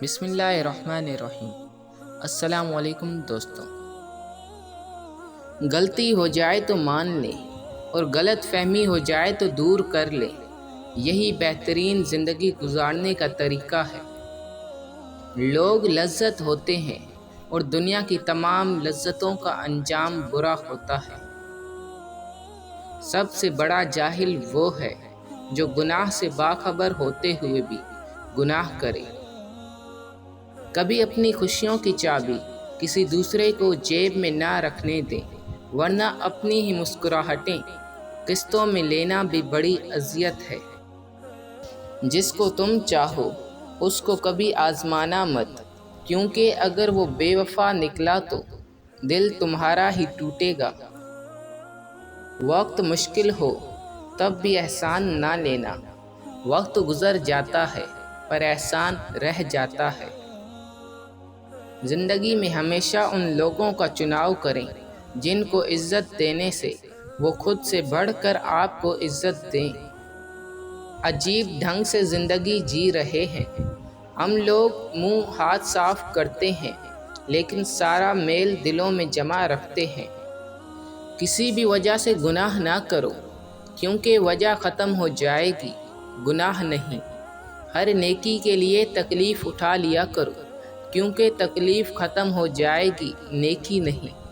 بسم اللہ الرحمن الرحیم۔ السلام علیکم دوستوں۔ غلطی ہو جائے تو مان لیں اور غلط فہمی ہو جائے تو دور کر لیں، یہی بہترین زندگی گزارنے کا طریقہ ہے۔ لوگ لذت ہوتے ہیں اور دنیا کی تمام لذتوں کا انجام برا ہوتا ہے۔ سب سے بڑا جاہل وہ ہے جو گناہ سے باخبر ہوتے ہوئے بھی گناہ کرے۔ کبھی اپنی خوشیوں کی چابی کسی دوسرے کو جیب میں نہ رکھنے دیں، ورنہ اپنی ہی مسکراہٹیں قسطوں میں لینا بھی بڑی اذیت ہے۔ جس کو تم چاہو اس کو کبھی آزمانا مت، کیونکہ اگر وہ بے وفا نکلا تو دل تمہارا ہی ٹوٹے گا۔ وقت مشکل ہو تب بھی احسان نہ لینا، وقت گزر جاتا ہے پر احسان رہ جاتا ہے۔ زندگی میں ہمیشہ ان لوگوں کا چناؤ کریں جن کو عزت دینے سے وہ خود سے بڑھ کر آپ کو عزت دیں۔ عجیب ڈھنگ سے زندگی جی رہے ہیں ہم لوگ، منہ ہاتھ صاف کرتے ہیں لیکن سارا میل دلوں میں جمع رکھتے ہیں۔ کسی بھی وجہ سے گناہ نہ کرو، کیونکہ وجہ ختم ہو جائے گی، گناہ نہیں۔ ہر نیکی کے لیے تکلیف اٹھا لیا کرو، کیونکہ تکلیف ختم ہو جائے گی، نیکی نہیں۔